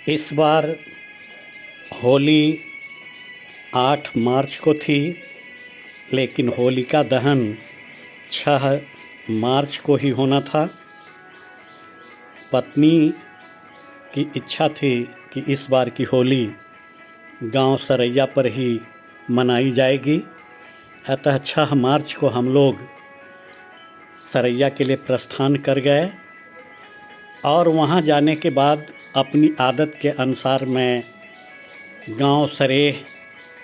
इस बार होली 8 मार्च को थी, लेकिन होलिका दहन 6 मार्च को ही होना था। पत्नी की इच्छा थी कि इस बार की होली गांव सरैया पर ही मनाई जाएगी। अतः 6 मार्च को हम लोग सरैया के लिए प्रस्थान कर गए और वहां जाने के बाद अपनी आदत के अनुसार मैं गांव सरेह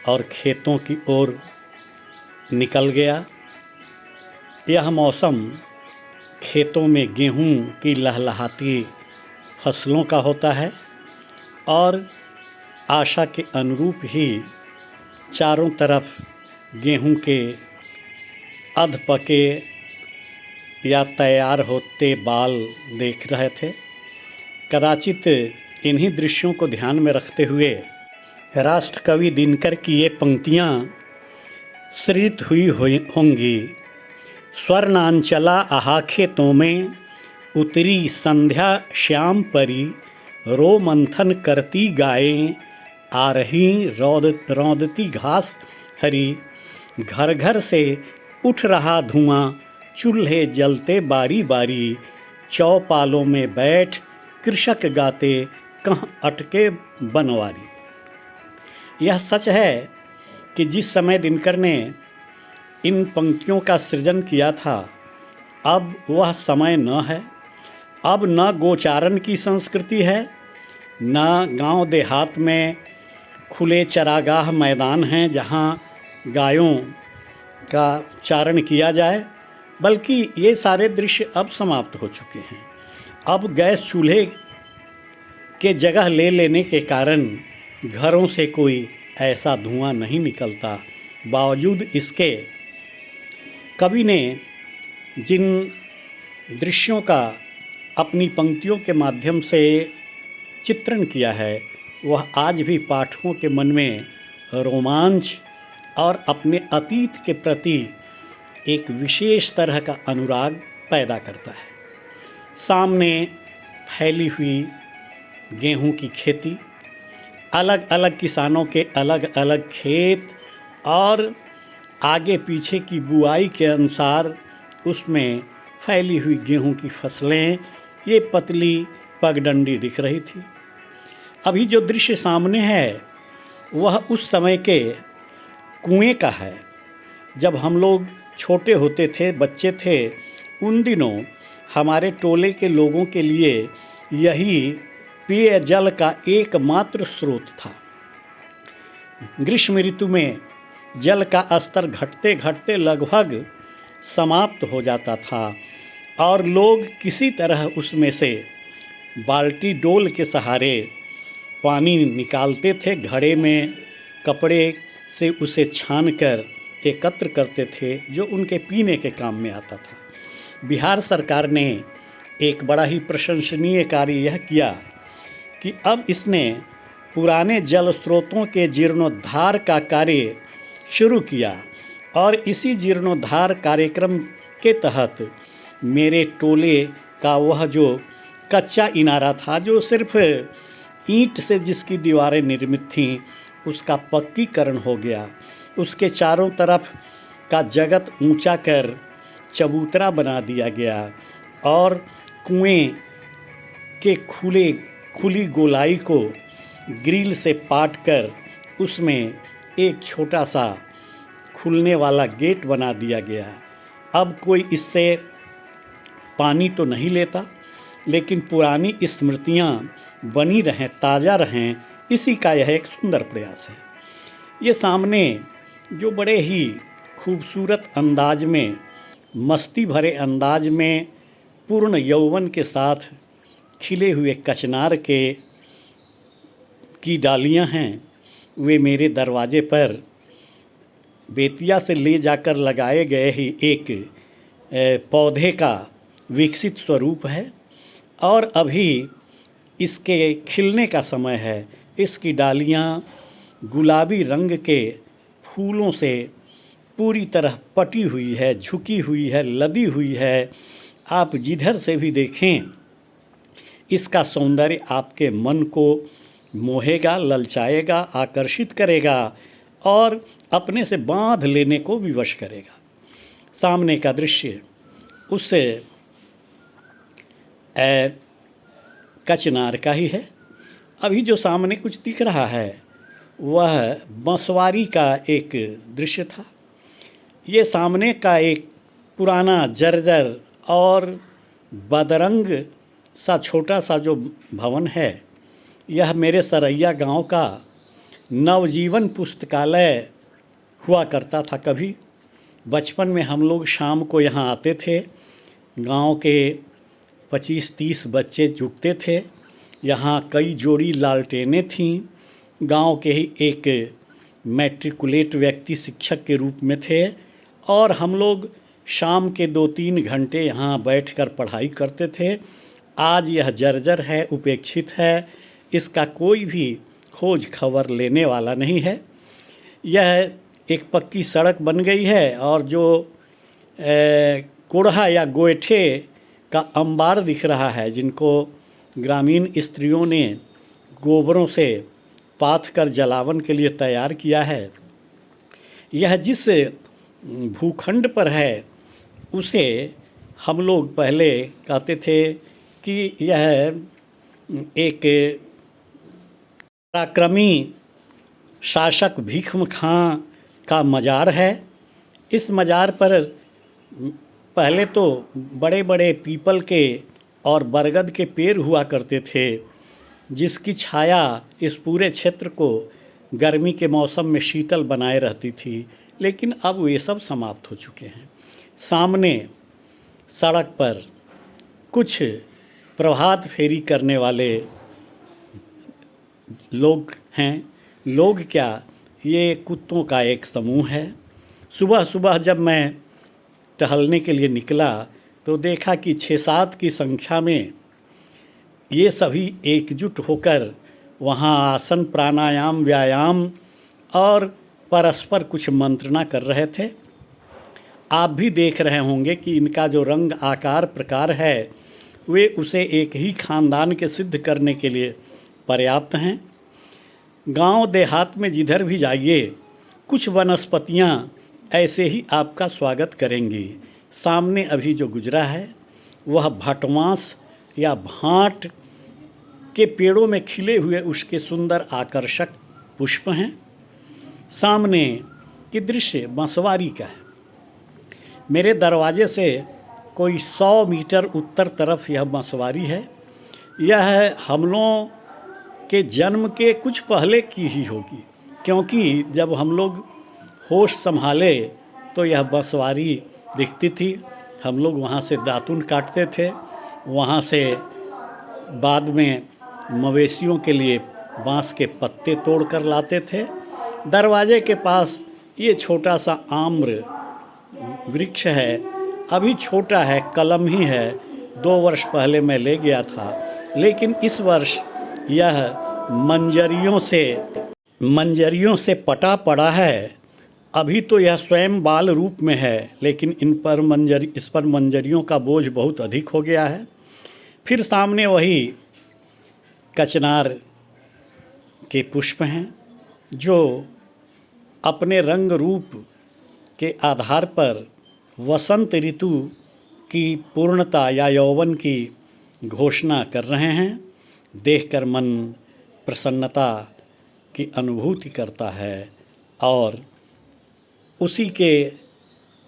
और खेतों की ओर निकल गया। यह मौसम खेतों में गेहूं की लहलहाती फसलों का होता है और आशा के अनुरूप ही चारों तरफ गेहूं के अध पके या तैयार होते बाल देख रहे थे। कदाचित इन्हीं दृश्यों को ध्यान में रखते हुए राष्ट्रकवि दिनकर की ये पंक्तियाँ सृजित हुई होंगी। स्वर्णांचला आहा खेतों में उतरी संध्या श्याम परी, रो मंथन करती गायें आ रही रौंदती घास हरी, घर घर से उठ रहा धुआं चूल्हे जलते बारी बारी, चौपालों में बैठ कृषक गाते कहाँ अटके बनवारी। यह सच है कि जिस समय दिनकर ने इन पंक्तियों का सृजन किया था, अब वह समय न है। अब न गोचारण की संस्कृति है, न गांव देहात में खुले चरागाह मैदान हैं जहां गायों का चारण किया जाए, बल्कि ये सारे दृश्य अब समाप्त हो चुके हैं। अब गैस चूल्हे के जगह ले लेने के कारण घरों से कोई ऐसा धुआं नहीं निकलता। बावजूद इसके कवि ने जिन दृश्यों का अपनी पंक्तियों के माध्यम से चित्रण किया है, वह आज भी पाठकों के मन में रोमांच और अपने अतीत के प्रति एक विशेष तरह का अनुराग पैदा करता है। सामने फैली हुई गेहूं की खेती, अलग अलग किसानों के अलग अलग खेत और आगे पीछे की बुआई के अनुसार उसमें फैली हुई गेहूं की फसलें, ये पतली पगडंडी दिख रही थी। अभी जो दृश्य सामने है वह उस समय के कुएं का है। जब हम लोग छोटे होते थे, बच्चे थे, उन दिनों हमारे टोले के लोगों के लिए यही पेयजल का एकमात्र स्रोत था। ग्रीष्म ऋतु में जल का स्तर घटते घटते लगभग समाप्त हो जाता था और लोग किसी तरह उसमें से बाल्टी डोल के सहारे पानी निकालते थे। घड़े में कपड़े से उसे छानकर एकत्र करते थे, जो उनके पीने के काम में आता था। बिहार सरकार ने एक बड़ा ही प्रशंसनीय कार्य यह किया कि अब इसने पुराने जल स्रोतों के जीर्णोद्धार का कार्य शुरू किया और इसी जीर्णोद्धार कार्यक्रम के तहत मेरे टोले का वह जो कच्चा इनारा था, जो सिर्फ ईंट से जिसकी दीवारें निर्मित थीं, उसका पक्कीकरण हो गया। उसके चारों तरफ का जगत ऊंचा कर चबूतरा बना दिया गया और कुएं के खुली गोलाई को ग्रिल से पाट कर उसमें एक छोटा सा खुलने वाला गेट बना दिया गया। अब कोई इससे पानी तो नहीं लेता, लेकिन पुरानी स्मृतियाँ बनी रहें, ताज़ा रहें, इसी का यह एक सुंदर प्रयास है। ये सामने जो बड़े ही खूबसूरत अंदाज में, मस्ती भरे अंदाज में पूर्ण यौवन के साथ खिले हुए कचनार की डालियां हैं, वे मेरे दरवाजे पर बेतिया से ले जाकर लगाए गए ही एक पौधे का विकसित स्वरूप है और अभी इसके खिलने का समय है। इसकी डालियां गुलाबी रंग के फूलों से पूरी तरह पटी हुई है, झुकी हुई है, लदी हुई है। आप जिधर से भी देखें, इसका सौंदर्य आपके मन को मोहेगा, ललचाएगा, आकर्षित करेगा और अपने से बांध लेने को विवश करेगा। सामने का दृश्य उस कचनार का ही है। अभी जो सामने कुछ दिख रहा है वह बंसवारी का एक दृश्य था। ये सामने का एक पुराना जर्जर और बदरंग सा छोटा सा जो भवन है, यह मेरे सरैया गांव का नवजीवन पुस्तकालय हुआ करता था। कभी बचपन में हम लोग शाम को यहाँ आते थे। गांव के 25-30 बच्चे जुटते थे। यहाँ कई जोड़ी लालटेनें थीं। गांव के ही एक मैट्रिकुलेट व्यक्ति शिक्षक के रूप में थे और हम लोग शाम के 2-3 घंटे यहाँ बैठकर पढ़ाई करते थे। आज यह जर्जर है, उपेक्षित है, इसका कोई भी खोज खबर लेने वाला नहीं है। यह एक पक्की सड़क बन गई है और जो कोढ़ा या गोइठे का अंबार दिख रहा है, जिनको ग्रामीण स्त्रियों ने गोबरों से पाथ कर जलावन के लिए तैयार किया है, यह जिस भूखंड पर है उसे हम लोग पहले कहते थे कि यह एक पराक्रमी शासक भीष्म खां का मज़ार है। इस मज़ार पर पहले तो बड़े बड़े पीपल के और बरगद के पेड़ हुआ करते थे, जिसकी छाया इस पूरे क्षेत्र को गर्मी के मौसम में शीतल बनाए रहती थी, लेकिन अब वे सब समाप्त हो चुके हैं। सामने सड़क पर कुछ प्रभात फेरी करने वाले लोग हैं। लोग क्या, ये कुत्तों का एक समूह है। सुबह सुबह जब मैं टहलने के लिए निकला तो देखा कि 6-7 की संख्या में ये सभी एकजुट होकर वहाँ आसन, प्राणायाम, व्यायाम और परस्पर कुछ मंत्रणा कर रहे थे। आप भी देख रहे होंगे कि इनका जो रंग, आकार, प्रकार है, वे उसे एक ही खानदान के सिद्ध करने के लिए पर्याप्त हैं। गांव देहात में जिधर भी जाइए, कुछ वनस्पतियां ऐसे ही आपका स्वागत करेंगी। सामने अभी जो गुजरा है वह भटवांस या भांट के पेड़ों में खिले हुए उसके सुंदर आकर्षक पुष्प हैं। सामने की दृश्य बंसवारी का है। मेरे दरवाजे से कोई 100 मीटर उत्तर तरफ यह बंसवारी है। यह हम लोगों के जन्म के कुछ पहले की ही होगी, क्योंकि जब हम लोग होश संभाले तो यह बंसवारी दिखती थी। हम लोग वहाँ से दातुन काटते थे, वहाँ से बाद में मवेशियों के लिए बांस के पत्ते तोड़ कर लाते थे। दरवाजे के पास ये छोटा सा आम्र वृक्ष है, अभी छोटा है, कलम ही है। 2 वर्ष पहले मैं ले गया था, लेकिन इस वर्ष यह मंजरियों से पटा पड़ा है। अभी तो यह स्वयं बाल रूप में है, लेकिन इस पर मंजरियों का बोझ बहुत अधिक हो गया है। फिर सामने वही कचनार के पुष्प हैं, जो अपने रंग रूप के आधार पर वसंत ऋतु की पूर्णता या यौवन की घोषणा कर रहे हैं। देखकर मन प्रसन्नता की अनुभूति करता है और उसी के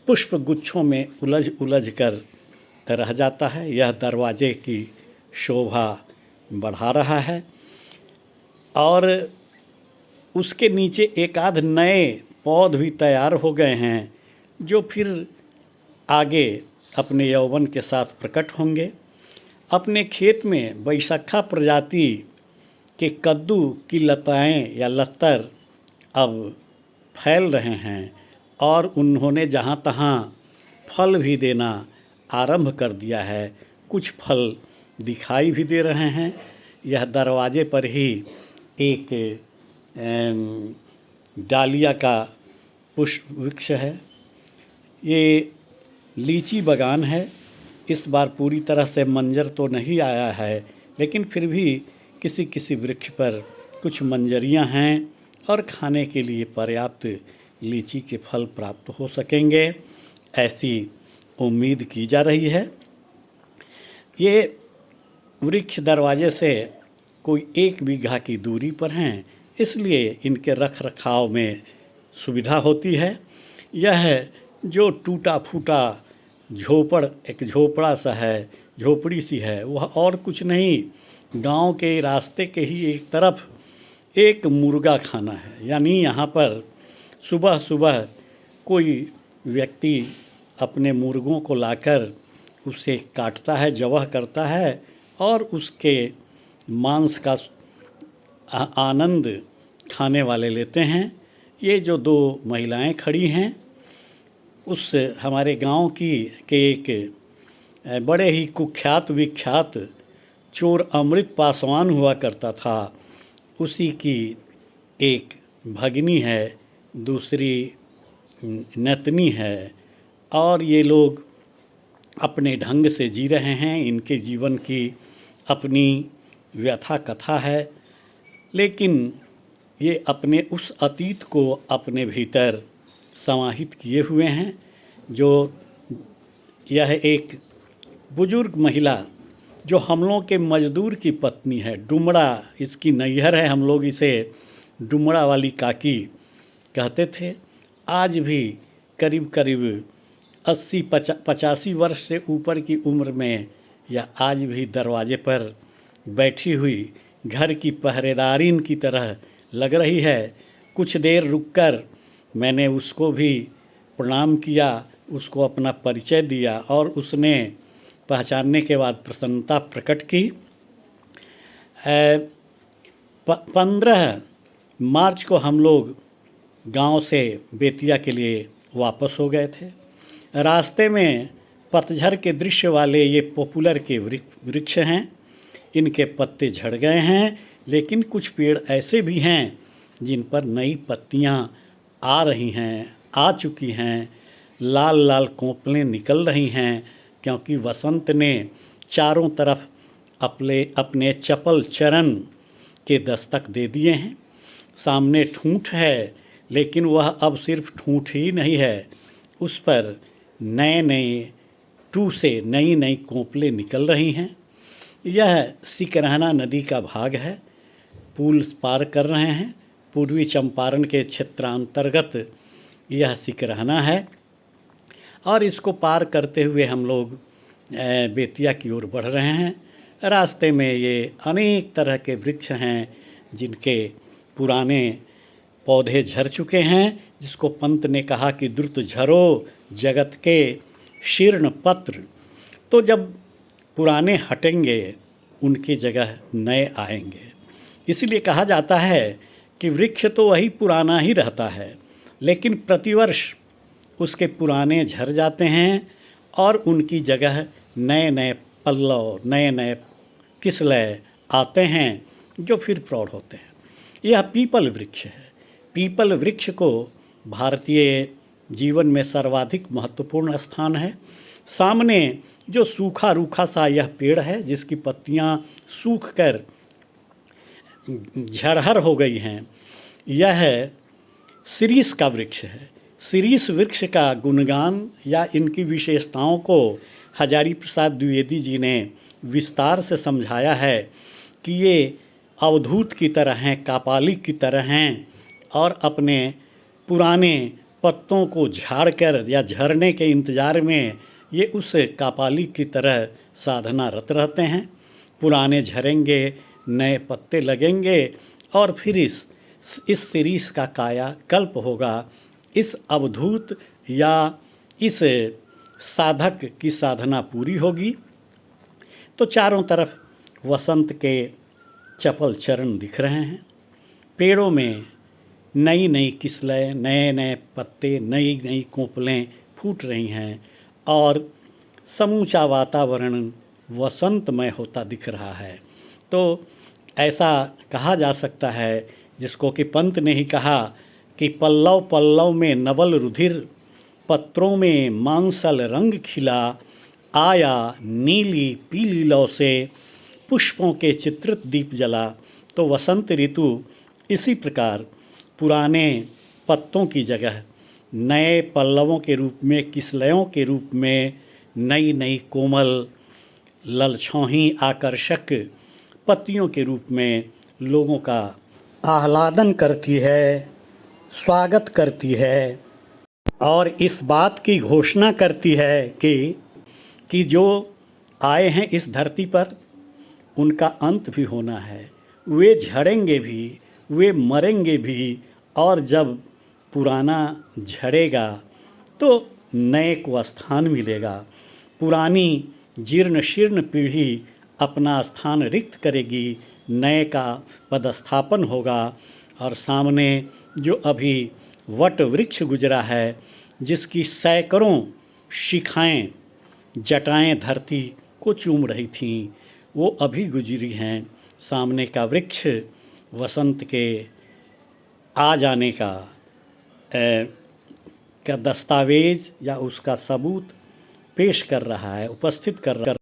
पुष्प गुच्छों में उलझ कर रह जाता है। यह दरवाजे की शोभा बढ़ा रहा है और उसके नीचे एक आध नए पौध भी तैयार हो गए हैं, जो फिर आगे अपने यौवन के साथ प्रकट होंगे। अपने खेत में बैसखा प्रजाति के कद्दू की लताएं या लतर अब फैल रहे हैं और उन्होंने जहाँ तहाँ फल भी देना आरंभ कर दिया है। कुछ फल दिखाई भी दे रहे हैं। यह दरवाजे पर ही एक डालिया का पुष्प वृक्ष है। ये लीची बागान है। इस बार पूरी तरह से मंजर तो नहीं आया है, लेकिन फिर भी किसी किसी वृक्ष पर कुछ मंजरियां हैं और खाने के लिए पर्याप्त लीची के फल प्राप्त हो सकेंगे, ऐसी उम्मीद की जा रही है। ये वृक्ष दरवाजे से कोई 1 बीघा की दूरी पर हैं, इसलिए इनके रख रखाव में सुविधा होती है। यह जो टूटा फूटा एक झोपड़ा सा है, झोपड़ी सी है, वह और कुछ नहीं, गांव के रास्ते के ही एक तरफ एक मुर्गा खाना है। यानी यहाँ पर सुबह सुबह कोई व्यक्ति अपने मुर्गों को लाकर उसे काटता है, ज़बह करता है और उसके मांस का आनंद खाने वाले लेते हैं। ये जो 2 महिलाएं खड़ी हैं, उस हमारे गांव के एक बड़े ही कुख्यात विख्यात चोर अमृत पासवान हुआ करता था, उसी की एक भगिनी है, दूसरी नतनी है, और ये लोग अपने ढंग से जी रहे हैं। इनके जीवन की अपनी व्यथा कथा है, लेकिन ये अपने उस अतीत को अपने भीतर समाहित किए हुए हैं। जो यह एक बुजुर्ग महिला जो हम लोग के मजदूर की पत्नी है, डुमड़ा इसकी नैहर है, हम लोग इसे डुमड़ा वाली काकी कहते थे। आज भी करीब करीब 80-85 वर्ष से ऊपर की उम्र में या आज भी दरवाजे पर बैठी हुई घर की पहरेदारिन की तरह लग रही है। कुछ देर रुककर मैंने उसको भी प्रणाम किया, उसको अपना परिचय दिया और उसने पहचानने के बाद प्रसन्नता प्रकट की। 15 मार्च को हम लोग गांव से बेतिया के लिए वापस हो गए थे। रास्ते में पतझड़ के दृश्य वाले ये पॉपुलर के वृक्ष हैं, इनके पत्ते झड़ गए हैं, लेकिन कुछ पेड़ ऐसे भी हैं जिन पर नई पत्तियां आ रही हैं, आ चुकी हैं। लाल लाल कोंपलें निकल रही हैं, क्योंकि वसंत ने चारों तरफ अपने चपल चरण के दस्तक दे दिए हैं। सामने ठूंठ है, लेकिन वह अब सिर्फ ठूंठ ही नहीं है, उस पर नई नई कोंपलें निकल रही हैं। यह सिकरहना नदी का भाग है, पुल पार कर रहे हैं। पूर्वी चंपारण के क्षेत्रांतर्गत यह सिकरहना है और इसको पार करते हुए हम लोग बेतिया की ओर बढ़ रहे हैं। रास्ते में ये अनेक तरह के वृक्ष हैं जिनके पुराने पौधे झड़ चुके हैं, जिसको पंत ने कहा कि द्रुत झरो जगत के शीर्ण पत्र। तो जब पुराने हटेंगे उनकी जगह नए आएंगे। इसलिए कहा जाता है कि वृक्ष तो वही पुराना ही रहता है, लेकिन प्रतिवर्ष उसके पुराने झड़ जाते हैं और उनकी जगह नए नए पल्लव, नए नए किस्लय आते हैं जो फिर प्रौढ़ होते हैं। यह पीपल वृक्ष है। पीपल वृक्ष को भारतीय जीवन में सर्वाधिक महत्वपूर्ण स्थान है। सामने जो सूखा रूखा सा यह पेड़ है, जिसकी पत्तियां सूख कर झरहर हो गई हैं, यह शिरीष का वृक्ष है। शिरीष वृक्ष का गुणगान या इनकी विशेषताओं को हजारी प्रसाद द्विवेदी जी ने विस्तार से समझाया है कि ये अवधूत की तरह हैं, कापालिक की तरह हैं और अपने पुराने पत्तों को झाड़कर या झरने के इंतज़ार में ये उस कापालिक की तरह साधना रत रहते हैं। पुराने झरेंगे, नए पत्ते लगेंगे और फिर इस शिरीष का काया कल्प होगा। इस अवधूत या इस साधक की साधना पूरी होगी तो चारों तरफ वसंत के चपल चरण दिख रहे हैं। पेड़ों में नई नई किस्लें, नए नए पत्ते, नई नई कोंपलें फूट रही हैं और समूचा वातावरण वसंतमय होता दिख रहा है। तो ऐसा कहा जा सकता है, जिसको कि पंत ने ही कहा कि पल्लव पल्लव में नवल रुधिर, पत्रों में मांसल रंग खिला, आया नीली पीली लौ से पुष्पों के चित्रित दीप जला। तो वसंत ऋतु इसी प्रकार पुराने पत्तों की जगह नए पल्लवों के रूप में, किसलयों के रूप में, नई नई कोमल ललछौही आकर्षक पत्तियों के रूप में लोगों का आह्लादन करती है, स्वागत करती है और इस बात की घोषणा करती है कि जो आए हैं इस धरती पर उनका अंत भी होना है, वे झड़ेंगे भी, वे मरेंगे भी, और जब पुराना झड़ेगा तो नए को स्थान मिलेगा। पुरानी जीर्ण शीर्ण पीढ़ी अपना स्थान रिक्त करेगी, नए का पदस्थापन होगा। और सामने जो अभी वट वृक्ष गुजरा है, जिसकी सैकड़ों शिखाएं, जटाएं धरती को चूम रही थीं, वो अभी गुजरी हैं। सामने का वृक्ष वसंत के आ जाने का दस्तावेज या उसका सबूत पेश कर रहा है, उपस्थित कर रहा है।